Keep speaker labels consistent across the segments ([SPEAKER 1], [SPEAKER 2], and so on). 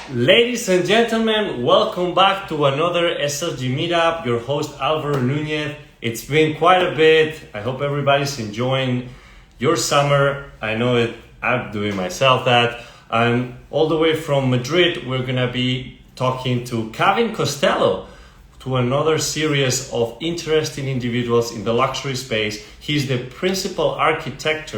[SPEAKER 1] Ladies and gentlemen, welcome back to another SLG Meetup. Your host Alvaro Nunez. It's been quite a bit. I hope everybody's enjoying your summer. I know it. I'm doing myself that. And all the way from Madrid, we're gonna be talking to Cavin Costello, to another series of interesting individuals in the luxury space. He's the principal architect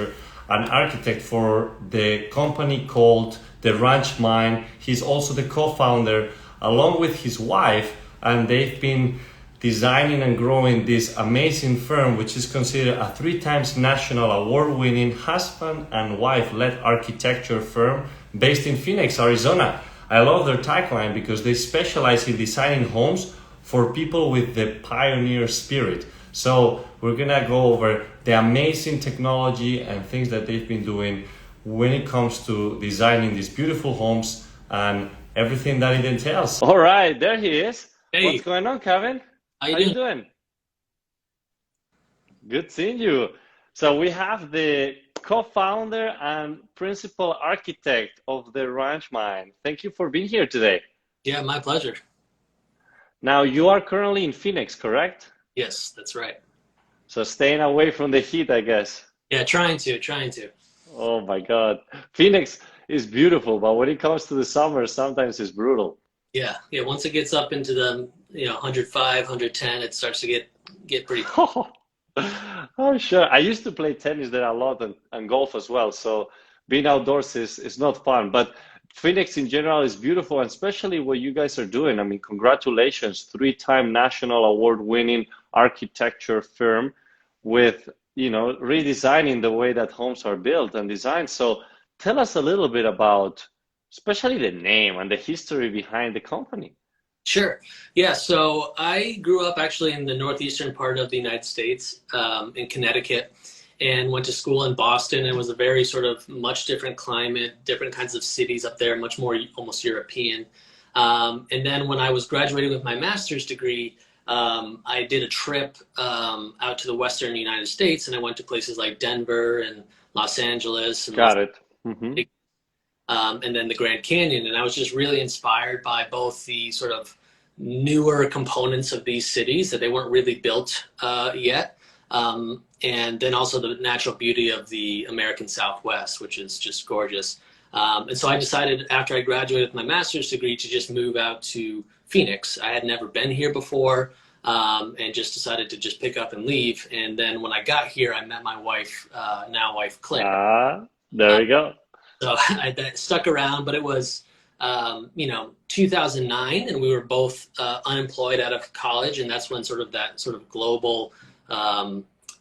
[SPEAKER 1] for the company called the Ranch Mine. He's also the co-founder along with his wife, and they've been designing and growing this amazing firm, which is considered a 3 times national award-winning husband and wife-led architecture firm based in Phoenix, Arizona. I love their tagline because they specialize in designing homes for people with the pioneer spirit. So we're gonna go over the amazing technology and things that they've been doing when it comes to designing these beautiful homes and everything that it entails. All right, there he is.
[SPEAKER 2] Hey,
[SPEAKER 1] What's going on, Kevin?
[SPEAKER 2] how
[SPEAKER 1] How
[SPEAKER 2] you
[SPEAKER 1] you
[SPEAKER 2] doing?
[SPEAKER 1] doing? Good seeing you. So we have the co-founder and principal architect of the Ranch Mine. Thank you for being here today.
[SPEAKER 2] Yeah, my pleasure.
[SPEAKER 1] Now you are currently in Phoenix, correct?
[SPEAKER 2] Yes, that's right.
[SPEAKER 1] So staying away from the heat, I guess.
[SPEAKER 2] Yeah, trying to.
[SPEAKER 1] Oh my God. Phoenix is beautiful, but when it comes to the summer, sometimes it's brutal.
[SPEAKER 2] Yeah. Once it gets up into the 105, 110, it starts to get pretty.
[SPEAKER 1] Oh, sure. I used to play tennis there a lot and golf as well. So being outdoors is not fun. But Phoenix in general is beautiful, and especially what you guys are doing. I mean, congratulations, 3 time national award-winning architecture firm with, redesigning the way that homes are built and designed. So tell us a little bit about, especially the name and the history behind the company.
[SPEAKER 2] Sure. Yeah, so I grew up actually in the northeastern part of the United States, in Connecticut, and went to school in Boston. It was a very sort of much different climate, different kinds of cities up there, much more almost European. And then when I was graduating with my master's degree, I did a trip out to the Western United States, and I went to places like Denver and Los Angeles and
[SPEAKER 1] Got it. Hmm.
[SPEAKER 2] and then the Grand Canyon. And I was just really inspired by both the sort of newer components of these cities that they weren't really built yet, and then also the natural beauty of the American Southwest, which is just gorgeous. And so I decided after I graduated with my master's degree to just move out to Phoenix. I had never been here before, and just decided to just pick up and leave. And then when I got here, I met my wife, now wife Claire.
[SPEAKER 1] Ah, there we go.
[SPEAKER 2] So I stuck around, but it was, 2009, and we were both unemployed out of college, and that's when sort of that sort of global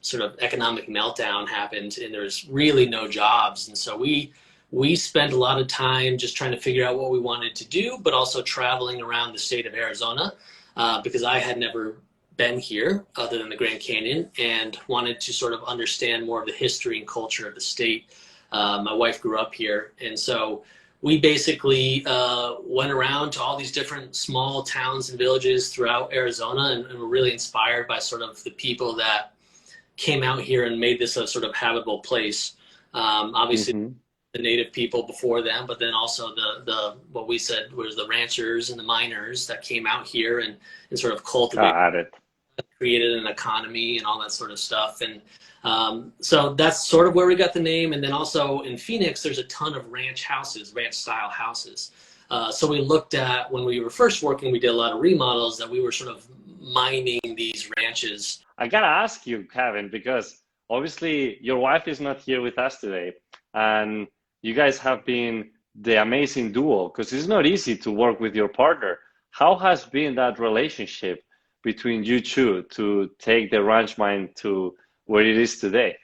[SPEAKER 2] sort of economic meltdown happened, and there's really no jobs. And so we spent a lot of time just trying to figure out what we wanted to do, but also traveling around the state of Arizona, because I had never been here other than the Grand Canyon, and wanted to sort of understand more of the history and culture of the state. My wife grew up here, and so we basically went around to all these different small towns and villages throughout Arizona, and were really inspired by sort of the people that came out here and made this a sort of habitable place. Obviously,
[SPEAKER 1] Hmm.
[SPEAKER 2] the native people before them, but then also the what we said was the ranchers and the miners that came out here and sort of cultivated,
[SPEAKER 1] Got it.
[SPEAKER 2] created an economy and all that sort of stuff. And so that's sort of where we got the name. And then also in Phoenix, there's a ton of ranch style houses. So we looked at, when we were first working, we did a lot of remodels, that we were sort of mining these ranches.
[SPEAKER 1] I gotta ask you, Kevin, because obviously your wife is not here with us today, and you guys have been the amazing duo, because it's not easy to work with your partner. How has been that relationship between you two to take the Ranch Mine to where it is today?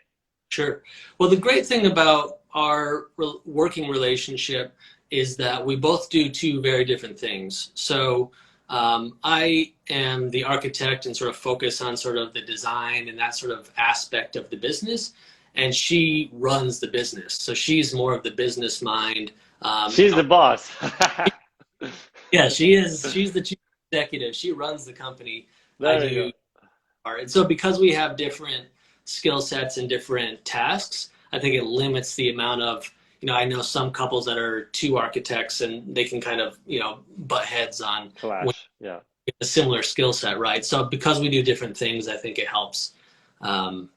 [SPEAKER 2] Sure. Well, the great thing about our working relationship is that we both do two very different things. So I am the architect and sort of focus on sort of the design and that sort of aspect of the business, and she runs the business. So she's more of the business mind.
[SPEAKER 1] She's the boss.
[SPEAKER 2] Yeah, she is. She's the chief executive. She runs the company. I
[SPEAKER 1] There you
[SPEAKER 2] do
[SPEAKER 1] go.
[SPEAKER 2] art. And so because we have different skill sets and different tasks, I think it limits the amount of I know some couples that are two architects and they can kind of, butt heads on
[SPEAKER 1] Clash, yeah.
[SPEAKER 2] a similar skill set, right? So because we do different things, I think it helps um,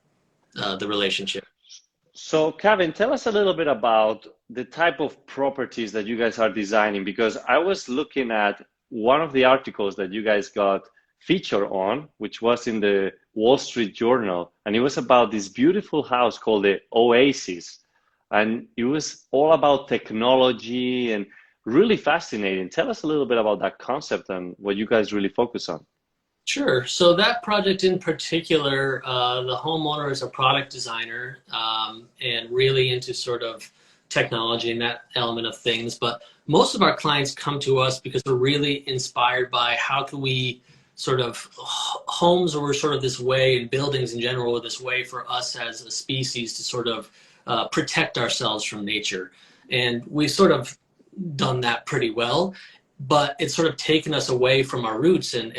[SPEAKER 2] the relationship.
[SPEAKER 1] So, Kevin, tell us a little bit about the type of properties that you guys are designing, because I was looking at one of the articles that you guys got featured on, which was in the Wall Street Journal, and it was about this beautiful house called the Oasis. And it was all about technology and really fascinating. Tell us a little bit about that concept and what you guys really focus on.
[SPEAKER 2] Sure. So that project in particular, the homeowner is a product designer and really into sort of technology and that element of things. But most of our clients come to us because we're really inspired by how can we sort of homes were sort of this way, and buildings in general were this way for us as a species to sort of protect ourselves from nature. And we've sort of done that pretty well, but it's sort of taken us away from our roots, and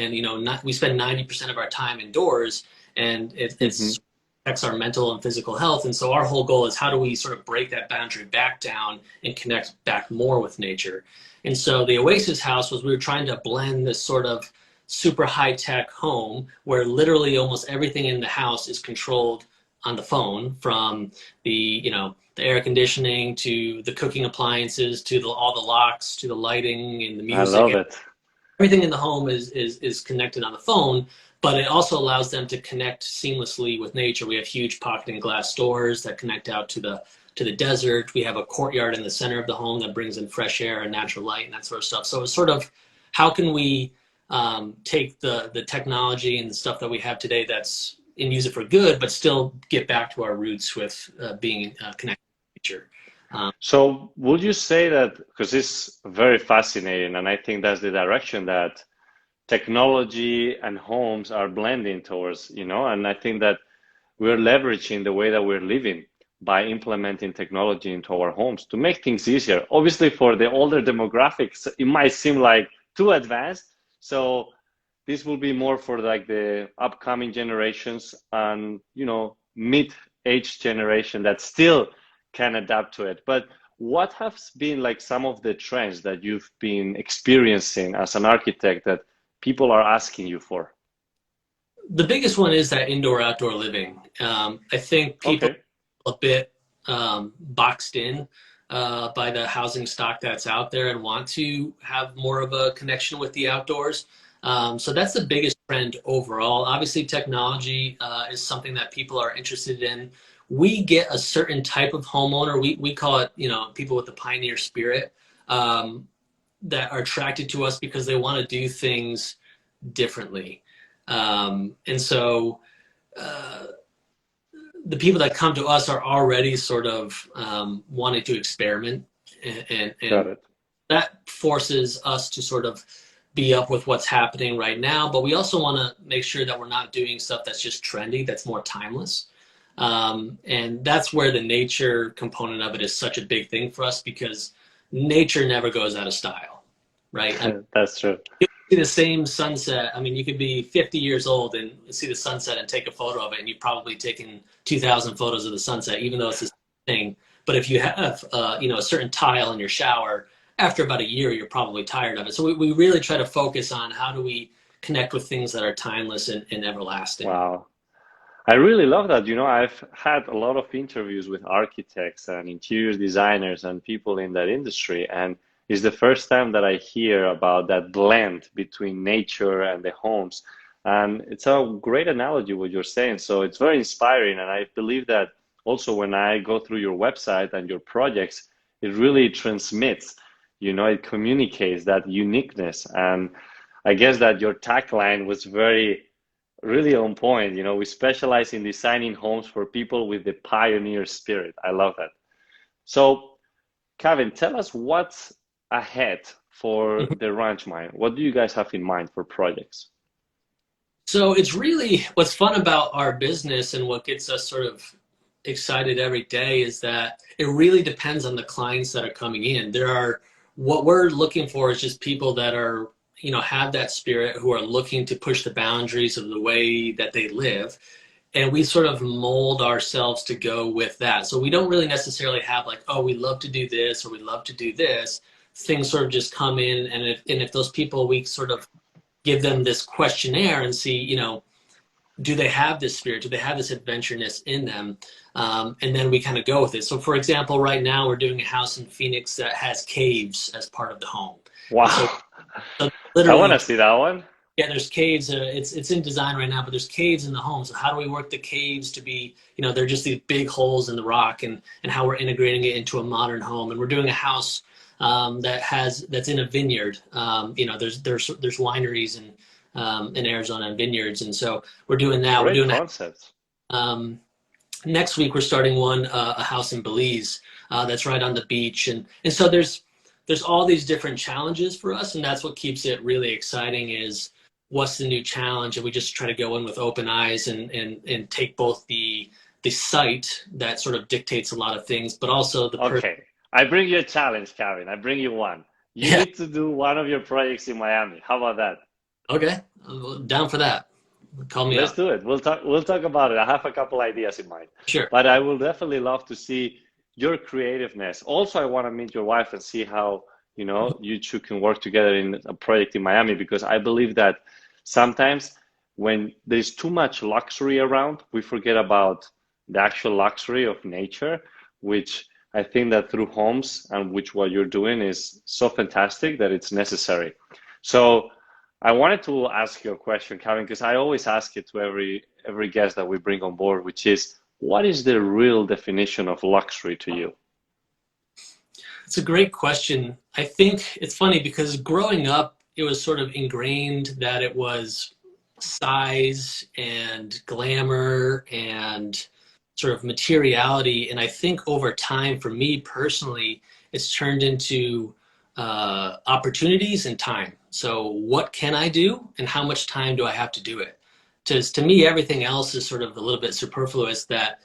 [SPEAKER 2] we spend 90% of our time indoors, and it's affects our mental and physical health. And so our whole goal is how do we sort of break that boundary back down and connect back more with nature. And so the Oasis house was, we were trying to blend this sort of super high tech home where literally almost everything in the house is controlled on the phone, from the air conditioning to the cooking appliances to all the locks to the lighting and the music.
[SPEAKER 1] I love it.
[SPEAKER 2] Everything in the home is connected on the phone, but it also allows them to connect seamlessly with nature. We have huge pocketing glass doors that connect out to the desert. We have a courtyard in the center of the home that brings in fresh air and natural light and that sort of stuff. So it's sort of, how can we take the technology and the stuff that we have today and use it for good, but still get back to our roots with being connected to nature.
[SPEAKER 1] So would you say that, because it's very fascinating, and I think that's the direction that technology and homes are blending towards, and I think that we're leveraging the way that we're living by implementing technology into our homes to make things easier. Obviously, for the older demographics, it might seem like too advanced. So this will be more for like the upcoming generations and, mid-age generation that still can adapt to it. But what has been like some of the trends that you've been experiencing as an architect that people are asking you for?
[SPEAKER 2] The biggest one is that indoor-outdoor living. I think people are a bit boxed in by the housing stock that's out there and want to have more of a connection with the outdoors. So that's the biggest trend overall. Obviously, technology is something that people are interested in. We get a certain type of homeowner. We call it, people with the pioneer spirit that are attracted to us because they want to do things differently. And so the people that come to us are already sort of wanting to experiment, and that forces us to sort of be up with what's happening right now. But we also want to make sure that we're not doing stuff that's just trendy, that's more timeless. And that's where the nature component of it is such a big thing for us, because nature never goes out of style, right?
[SPEAKER 1] That's true.
[SPEAKER 2] You see the same sunset. I mean, you could be 50 years old and see the sunset and take a photo of it, and you've probably taken 2,000 photos of the sunset, even though it's the same thing. But if you have, a certain tile in your shower, after about a year, you're probably tired of it. So we really try to focus on how do we connect with things that are timeless and everlasting.
[SPEAKER 1] Wow. I really love that. I've had a lot of interviews with architects and interior designers and people in that industry, and it's the first time that I hear about that blend between nature and the homes. And it's a great analogy what you're saying. So it's very inspiring. And I believe that also when I go through your website and your projects, it really transmits, it communicates that uniqueness. And I guess that your tagline was really on point. We specialize in designing homes for people with the pioneer spirit. I love that. So, Kevin, tell us what's ahead for the Ranch Mind. What do you guys have in mind for projects?
[SPEAKER 2] So it's really, what's fun about our business and what gets us sort of excited every day is that it really depends on the clients that are coming in. What we're looking for is just people that are, have that spirit, who are looking to push the boundaries of the way that they live. and we sort of mold ourselves to go with that. So we don't really necessarily have like, oh, we love to do this or we love to do this. Things sort of just come in, and if those people, we sort of give them this questionnaire and see, do they have this spirit? Do they have this adventureness in them? And then we kind of go with it. So, for example, right now we're doing a house in Phoenix that has caves as part of the home.
[SPEAKER 1] Wow.
[SPEAKER 2] So
[SPEAKER 1] I want
[SPEAKER 2] literally,
[SPEAKER 1] to see that one.
[SPEAKER 2] yeah, there's caves. It's in design right now, but there's caves in the home. So how do we work the caves to be, they're just these big holes in the rock, and how we're integrating it into a modern home. And we're doing a house that's in a vineyard. There's wineries in Arizona and vineyards, and so we're doing that.
[SPEAKER 1] Great
[SPEAKER 2] We're doing
[SPEAKER 1] concept.
[SPEAKER 2] next week we're starting a house in Belize that's right on the beach, and so there's all these different challenges for us, and that's what keeps it really exciting is what's the new challenge, and we just try to go in with open eyes and take both the site that sort of dictates a lot of things, but also the person.
[SPEAKER 1] Okay, I bring you a challenge, Cavin. I bring you one. You
[SPEAKER 2] Yeah.
[SPEAKER 1] need to do one of your projects in Miami. How about that?
[SPEAKER 2] Okay, I'm down for that. Call me
[SPEAKER 1] Let's
[SPEAKER 2] up.
[SPEAKER 1] do it. We'll talk about it. I have a couple ideas in mind.
[SPEAKER 2] Sure.
[SPEAKER 1] But I will definitely love to see your creativeness. Also, I want to meet your wife and see how, you two can work together in a project in Miami, because I believe that sometimes when there's too much luxury around, we forget about the actual luxury of nature, which I think that through homes, and which what you're doing is so fantastic that it's necessary. So I wanted to ask you a question, Cavin, because I always ask it to every guest that we bring on board, which is, what is the real definition of luxury to you?
[SPEAKER 2] It's a great question. I think it's funny because growing up, it was sort of ingrained that it was size and glamour and sort of materiality. And I think over time, for me personally, it's turned into opportunities and time. So what can I do and how much time do I have to do it? To me, everything else is sort of a little bit superfluous. That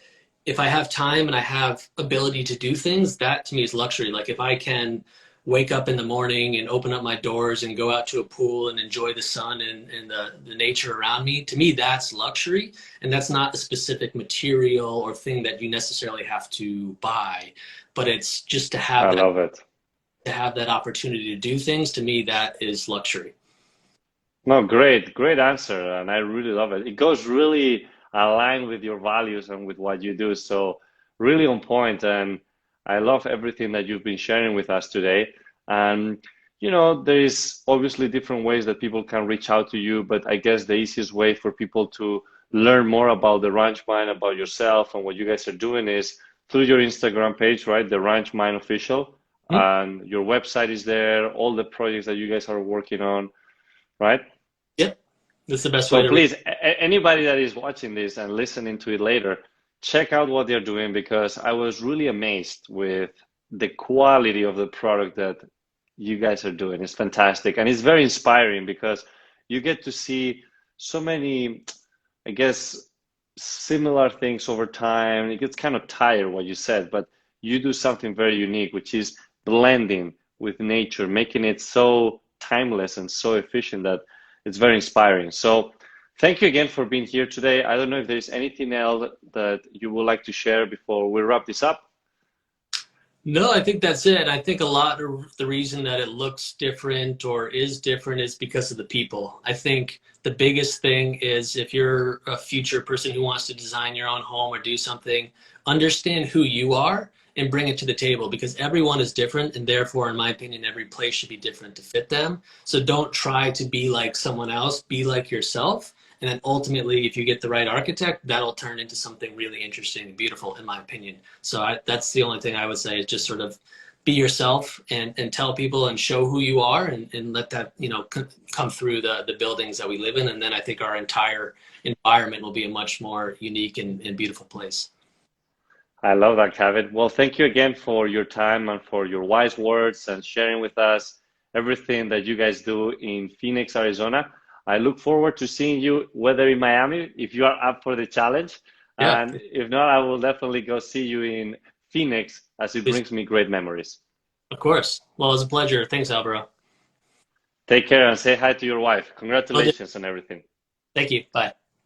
[SPEAKER 2] if I have time and I have ability to do things, that to me is luxury. Like if I can wake up in the morning and open up my doors and go out to a pool and enjoy the sun and the nature around me, to me, that's luxury. And that's not a specific material or thing that you necessarily have to buy, but it's just to have
[SPEAKER 1] I love it.
[SPEAKER 2] to have that opportunity to do things. To me, that is luxury.
[SPEAKER 1] No, great answer. And I really love it. It goes really aligned with your values and with what you do. So really on point. And I love everything that you've been sharing with us today. And, there is obviously different ways that people can reach out to you, but I guess the easiest way for people to learn more about the Ranch Mind, about yourself and what you guys are doing is through your Instagram page, right? The Ranch Mind Official.
[SPEAKER 2] Hmm?
[SPEAKER 1] And your website is there, all the projects that you guys are working on, right?
[SPEAKER 2] Yep. That's the best way
[SPEAKER 1] So
[SPEAKER 2] to
[SPEAKER 1] please, anybody that is watching this and listening to it later, check out what they're doing, because I was really amazed with the quality of the product that you guys are doing. It's fantastic. And it's very inspiring because you get to see so many, I guess, similar things over time. It gets kind of tired what you said, but you do something very unique, which is blending with nature, making it so timeless and so efficient that it's very inspiring. So thank you again for being here today. I don't know if there's anything else that you would like to share before we wrap this up.
[SPEAKER 2] No, I think that's it. I think a lot of the reason that it looks different or is different is because of the people. I think the biggest thing is if you're a future person who wants to design your own home or do something, understand who you are and bring it to the table, because everyone is different, and therefore, in my opinion, every place should be different to fit them. So don't try to be like someone else, be like yourself. And then ultimately, if you get the right architect, that'll turn into something really interesting and beautiful, in my opinion. So that's the only thing I would say is just sort of be yourself and tell people and show who you are, and let that, come through the buildings that we live in. And then I think our entire environment will be a much more unique and beautiful place.
[SPEAKER 1] I love that, Cavin. Well, thank you again for your time and for your wise words and sharing with us everything that you guys do in Phoenix, Arizona. I look forward to seeing you, whether in Miami, if you are up for the challenge.
[SPEAKER 2] Yeah,
[SPEAKER 1] And if not, I will definitely go see you in Phoenix, as it
[SPEAKER 2] please.
[SPEAKER 1] brings me great memories.
[SPEAKER 2] Of course. Well, it was a pleasure. Thanks, Alvaro.
[SPEAKER 1] Take care and say hi to your wife.
[SPEAKER 2] Will do.
[SPEAKER 1] Congratulations on everything.
[SPEAKER 2] Thank you. Bye.